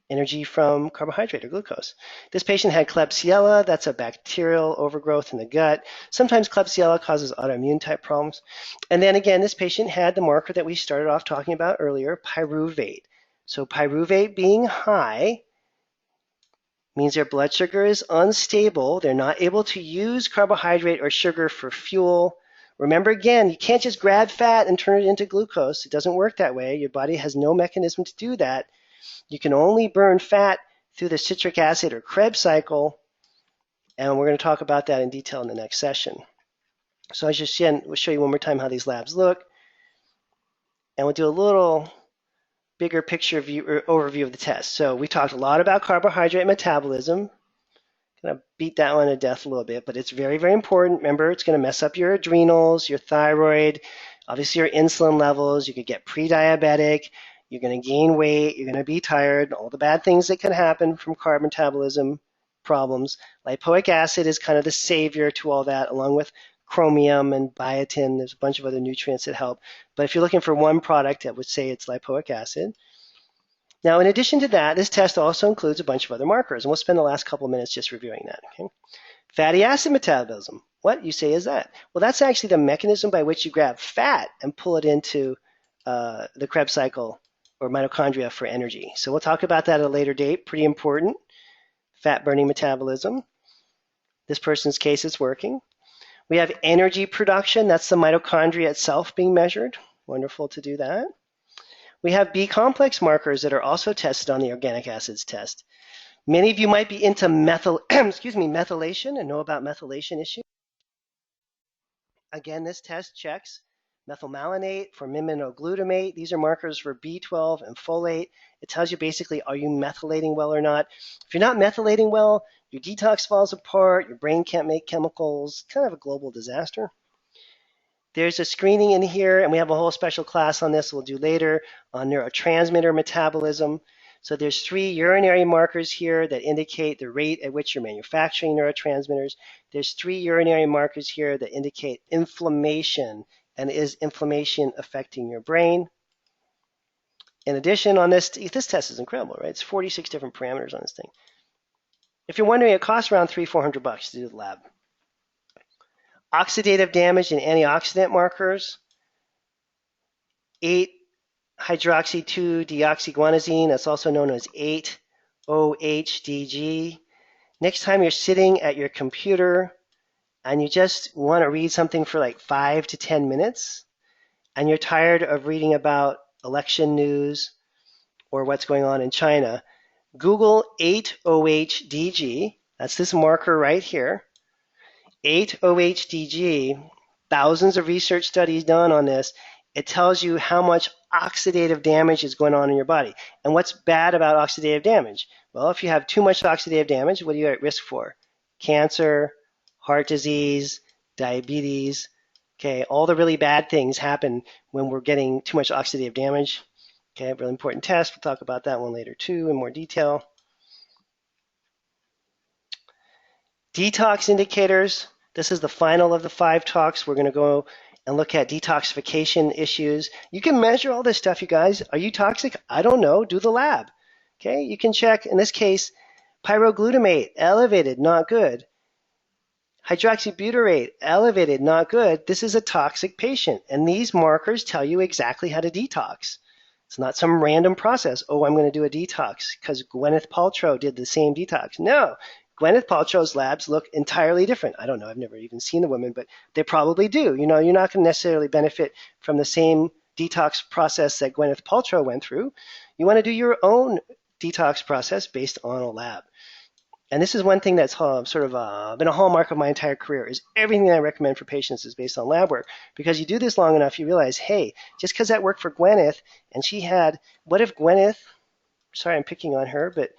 energy from carbohydrate or glucose. This patient had Klebsiella. That's a bacterial overgrowth in the gut. Sometimes Klebsiella causes autoimmune type problems. And then again, this patient had the marker that we started off talking about earlier, pyruvate. So pyruvate being high means their blood sugar is unstable. They're not able to use carbohydrate or sugar for fuel. Remember again, you can't just grab fat and turn it into glucose. It doesn't work that way. Your body has no mechanism to do that. You can only burn fat through the citric acid or Krebs cycle, and we're going to talk about that in detail in the next session. So we'll show you one more time how these labs look, and we'll do a little bigger picture view or overview of the test. So we talked a lot about carbohydrate metabolism. Going to beat that one to death a little bit, but it's very, very important. Remember, it's going to mess up your adrenals, your thyroid, obviously your insulin levels. You could get pre-diabetic. You're going to gain weight. You're going to be tired. All the bad things that can happen from carb metabolism problems. Lipoic acid is kind of the savior to all that, along with chromium and biotin. There's a bunch of other nutrients that help. But if you're looking for one product, I would say it's lipoic acid. Now, in addition to that, this test also includes a bunch of other markers, and we'll spend the last couple of minutes just reviewing that. Okay? Fatty acid metabolism. What you say is that? Well, that's actually the mechanism by which you grab fat and pull it into the Krebs cycle or mitochondria for energy. So we'll talk about that at a later date. Pretty important. Fat burning metabolism. This person's case is working. We have energy production. That's the mitochondria itself being measured. Wonderful to do that. We have B complex markers that are also tested on the organic acids test. Many of you might be into methylation and know about methylation issues. Again, this test checks methylmalonate, formiminoglutamate. These are markers for B12 and folate. It tells you basically, are you methylating well or not? If you're not methylating well, your detox falls apart, your brain can't make chemicals, kind of a global disaster. There's a screening in here, and we have a whole special class on this we'll do later on neurotransmitter metabolism. So there's 3 urinary markers here that indicate the rate at which you're manufacturing neurotransmitters. There's 3 urinary markers here that indicate inflammation, and is inflammation affecting your brain? In addition, on this test is incredible, right? It's 46 different parameters on this thing. If you're wondering, it costs around $300-400 to do the lab. Oxidative damage and antioxidant markers. 8-hydroxy-2-deoxyguanosine, that's also known as 8-OHDG. Next time you're sitting at your computer and you just want to read something for like 5 to 10 minutes, and you're tired of reading about election news or what's going on in China, Google 8-OHDG. That's this marker right here. 8-OHDG, thousands of research studies done on this. It tells you how much oxidative damage is going on in your body. And what's bad about oxidative damage? Well, if you have too much oxidative damage, what are you at risk for? Cancer, heart disease, diabetes. Okay, all the really bad things happen when we're getting too much oxidative damage. Okay, really important test. We'll talk about that one later too in more detail. Detox indicators. This is the final of the 5 talks. We're going to go and look at detoxification issues. You can measure all this stuff, you guys. Are you toxic? I don't know. Do the lab. Okay, you can check. In this case, pyroglutamate, elevated, not good. Hydroxybutyrate, elevated, not good. This is a toxic patient, and these markers tell you exactly how to detox. It's not some random process. Oh, I'm going to do a detox because Gwyneth Paltrow did the same detox. No, Gwyneth Paltrow's labs look entirely different. I don't know. I've never even seen the women, but they probably do. You know, you're not going to necessarily benefit from the same detox process that Gwyneth Paltrow went through. You want to do your own detox process based on a lab. And this is one thing that's sort of been a hallmark of my entire career is everything that I recommend for patients is based on lab work. Because you do this long enough, you realize, hey, just because that worked for Gwyneth and she had, what if Gwyneth, sorry I'm picking on her, but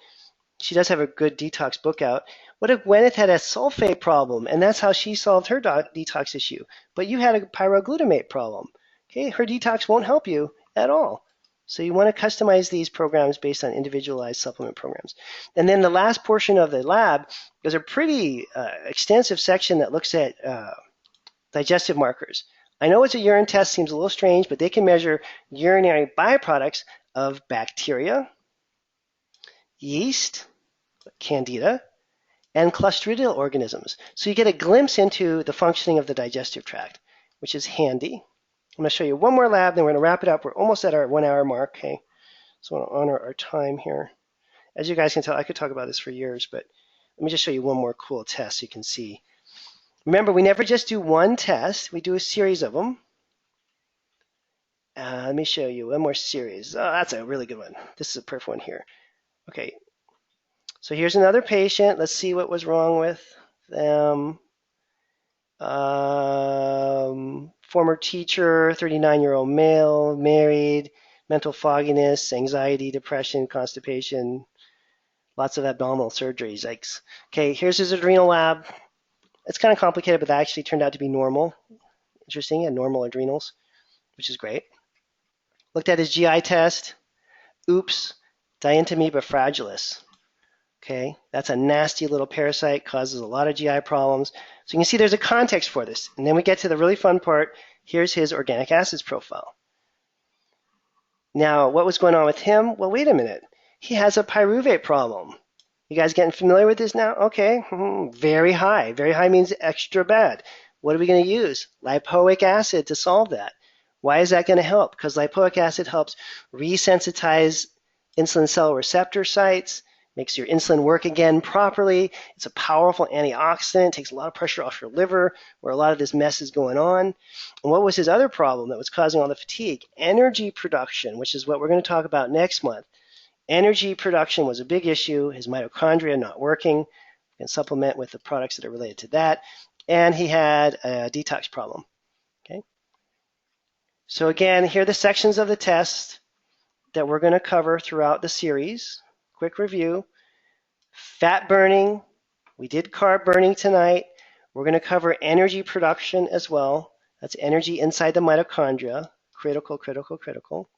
she does have a good detox book out. What if Gwyneth had a sulfate problem and that's how she solved her detox issue? But you had a pyroglutamate problem. Okay, her detox won't help you at all. So you want to customize these programs based on individualized supplement programs. And then the last portion of the lab is a pretty extensive section that looks at digestive markers. I know it's a urine test, seems a little strange, but they can measure urinary byproducts of bacteria, yeast, candida, and clostridial organisms. So you get a glimpse into the functioning of the digestive tract, which is handy. I'm going to show you one more lab, then we're going to wrap it up. We're almost at our 1 hour mark. Okay, so I want to honor our time here. As you guys can tell, I could talk about this for years, but let me just show you one more cool test so you can see. Remember, we never just do one test. We do a series of them. Let me show you one more series. Oh, that's a really good one. This is a perfect one here. Okay, so here's another patient. Let's see what was wrong with them. Former teacher, 39-year-old male, married, mental fogginess, anxiety, depression, constipation, lots of abdominal surgeries. Yikes. Okay, here's his adrenal lab. It's kind of complicated, but that actually turned out to be normal. Interesting, and normal adrenals, which is great. Looked at his GI test. Oops, Dientamoeba fragilis. Okay, that's a nasty little parasite, causes a lot of GI problems. So you can see there's a context for this. And then we get to the really fun part. Here's his organic acids profile. Now, what was going on with him? Well, wait a minute. He has a pyruvate problem. You guys getting familiar with this now? Okay, very high. Very high means extra bad. What are we going to use? Lipoic acid to solve that. Why is that going to help? Because lipoic acid helps resensitize insulin cell receptor sites, makes your insulin work again properly. It's a powerful antioxidant, takes a lot of pressure off your liver where a lot of this mess is going on. And what was his other problem that was causing all the fatigue? Energy production, which is what we're going to talk about next month. Energy production was a big issue. His mitochondria not working. You can supplement with the products that are related to that. And he had a detox problem. Okay. So again, here are the sections of the test that we're going to cover throughout the series. Quick review. Fat burning. We did carb burning tonight. We're going to cover energy production as well. That's energy inside the mitochondria. Critical, critical, critical.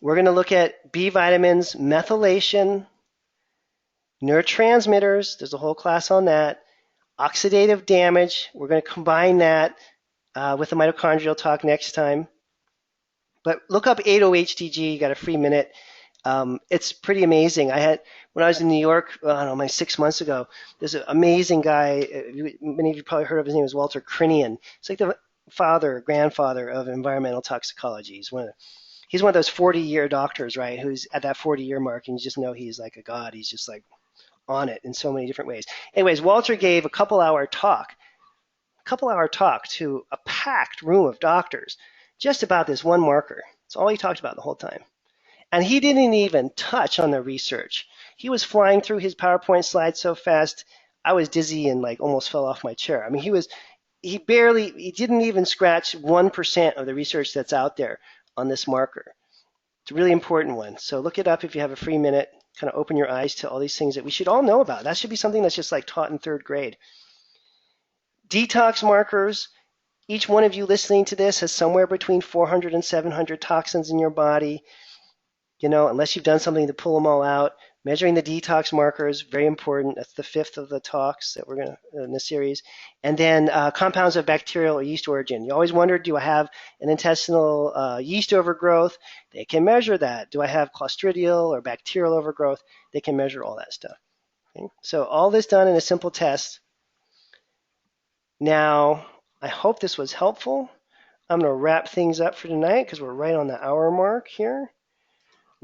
We're going to look at B vitamins, methylation, neurotransmitters. There's a whole class on that. Oxidative damage. We're going to combine that with the mitochondrial talk next time. But look up 80HTG. You got a free minute. It's pretty amazing. When I was in New York, I don't know, 6 months ago, there's an amazing guy. Many of you probably heard of his name is Walter Crinian. It's like the grandfather of environmental toxicology. He's one of those 40-year doctors, right? Who's at that 40-year mark, and you just know he's like a god. He's just like on it in so many different ways. Anyways, Walter gave a couple-hour talk to a packed room of doctors just about this one marker. That's all he talked about the whole time. And he didn't even touch on the research. He was flying through his PowerPoint slides so fast, I was dizzy and like almost fell off my chair. I mean, he didn't even scratch 1% of the research that's out there on this marker. It's a really important one. So look it up if you have a free minute. Kind of open your eyes to all these things that we should all know about. That should be something that's just like taught in 3rd grade. Detox markers. Each one of you listening to this has somewhere between 400 and 700 toxins in your body. You know, unless you've done something to pull them all out. Measuring the detox markers, very important. That's the 5th of the talks that we're going to in this series. And then compounds of bacterial or yeast origin. You always wondered, do I have an intestinal yeast overgrowth? They can measure that. Do I have clostridial or bacterial overgrowth? They can measure all that stuff. Okay? So all this done in a simple test. Now, I hope this was helpful. I'm going to wrap things up for tonight because we're right on the hour mark here.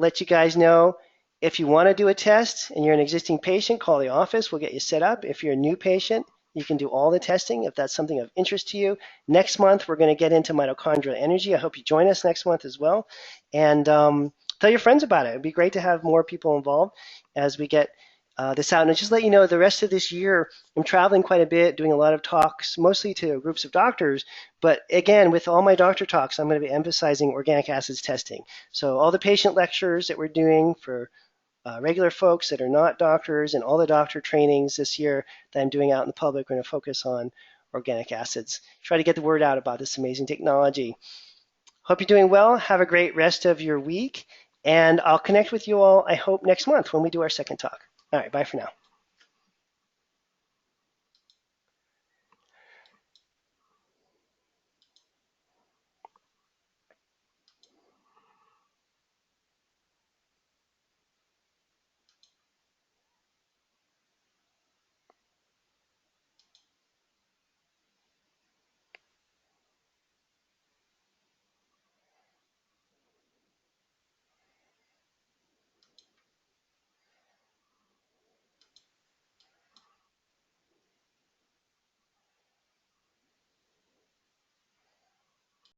Let you guys know, If you want to do a test and you're an existing patient, call the office. We'll get you set up. If you're a new patient, you can do all the testing if that's something of interest to you. Next month, we're going to get into mitochondrial energy. I hope you join us next month as well. And tell your friends about it. It'd be great to have more people involved as we get this out. And just let you know, the rest of this year, I'm traveling quite a bit, doing a lot of talks, mostly to groups of doctors. But again, with all my doctor talks, I'm going to be emphasizing organic acids testing. So all the patient lectures that we're doing for regular folks that are not doctors and all the doctor trainings this year that I'm doing out in the public, we're going to focus on organic acids. Try to get the word out about this amazing technology. Hope you're doing well. Have a great rest of your week. And I'll connect with you all, I hope, next month when we do our second talk. All right, bye for now.